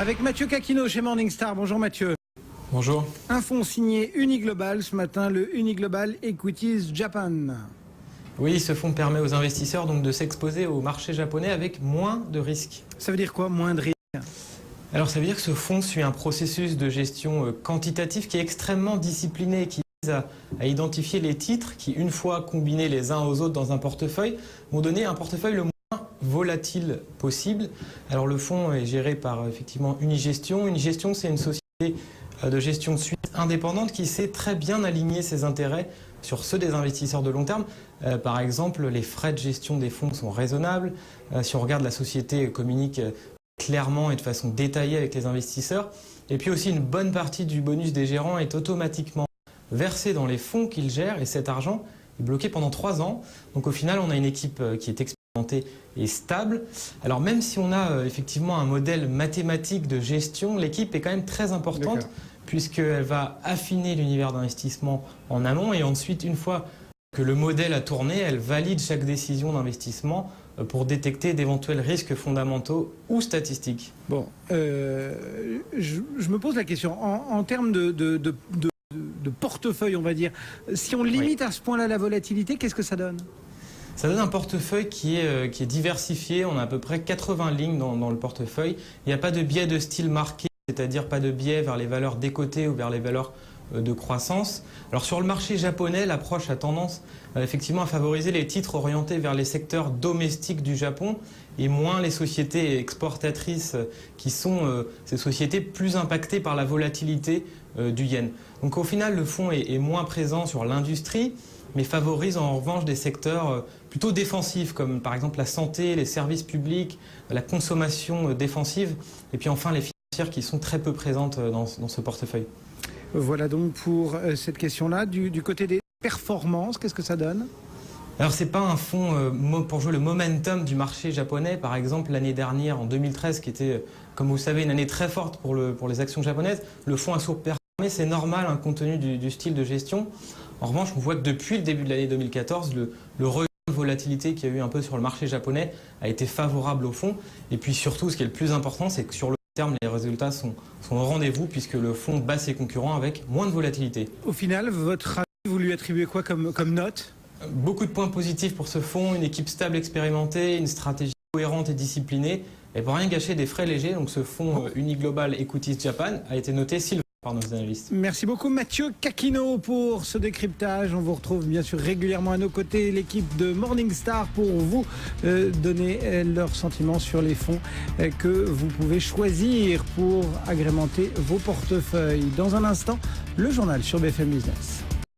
Avec Mathieu Caquino chez Morningstar. Bonjour Mathieu. Bonjour. Un fonds signé Uniglobal ce matin, le Uniglobal Equities Japan. Oui, ce fonds permet aux investisseurs donc de s'exposer au marché japonais avec moins de risques. Ça veut dire quoi, moins de risques? Alors ça veut dire que ce fonds suit un processus de gestion quantitatif qui est extrêmement discipliné, qui vise à identifier les titres qui, une fois combinés les uns aux autres dans un portefeuille, vont donner un portefeuille le moins volatile possible. Alors le fonds est géré par effectivement Unigestion. Unigestion, c'est une société de gestion suisse indépendante qui sait très bien aligner ses intérêts sur ceux des investisseurs de long terme. Par exemple, les frais de gestion des fonds sont raisonnables. Si on regarde, la société communique clairement et de façon détaillée avec les investisseurs. Et puis aussi, une bonne partie du bonus des gérants est automatiquement versé dans les fonds qu'ils gèrent et cet argent est bloqué pendant 3 ans. Donc au final, on a une équipe qui est expérimentée et stable. Alors même si on a effectivement un modèle mathématique de gestion, l'équipe est quand même très importante puisqu'elle va affiner l'univers d'investissement en amont et ensuite, une fois que le modèle a tourné, elle valide chaque décision d'investissement pour détecter d'éventuels risques fondamentaux ou statistiques. Bon, je me pose la question, en termes de portefeuille, on va dire, si on limite à ce point-là la volatilité, qu'est-ce que ça donne? Ça donne un portefeuille qui est diversifié. On a à peu près 80 lignes dans le portefeuille. Il n'y a pas de biais de style marqué, c'est-à-dire pas de biais vers les valeurs décotées ou vers les valeurs de croissance. Alors sur le marché japonais, l'approche a tendance effectivement à favoriser les titres orientés vers les secteurs domestiques du Japon et moins les sociétés exportatrices qui sont ces sociétés plus impactées par la volatilité du yen. Donc au final, le fonds est moins présent sur l'industrie, mais favorise en revanche des secteurs plutôt défensifs, comme par exemple la santé, les services publics, la consommation défensive, et puis enfin les financières qui sont très peu présentes dans ce portefeuille. Voilà donc pour cette question-là. Du côté des performances, qu'est-ce que ça donne? Alors c'est pas un fonds pour jouer le momentum du marché japonais. Par exemple, l'année dernière, en 2013, qui était, comme vous le savez, une année très forte pour les actions japonaises, le fonds a surperformé. C'est normal, hein, compte tenu du style de gestion. En revanche, on voit que depuis le début de l'année 2014, le regain de volatilité qu'il y a eu un peu sur le marché japonais a été favorable au fonds. Et puis surtout, ce qui est le plus important, c'est que sur le terme, les résultats sont au rendez-vous puisque le fonds bat ses concurrents avec moins de volatilité. Au final, votre avis, vous lui attribuez quoi comme note? Beaucoup de points positifs pour ce fonds, une équipe stable expérimentée, une stratégie cohérente et disciplinée. Et pour rien gâcher, des frais légers, donc ce fonds Uniglobal Equities Japan a été noté silver par nos analystes. Merci beaucoup Mathieu Caquino pour ce décryptage. On vous retrouve bien sûr régulièrement à nos côtés, l'équipe de Morningstar, pour vous donner leurs sentiments sur les fonds que vous pouvez choisir pour agrémenter vos portefeuilles. Dans un instant, le journal sur BFM Business.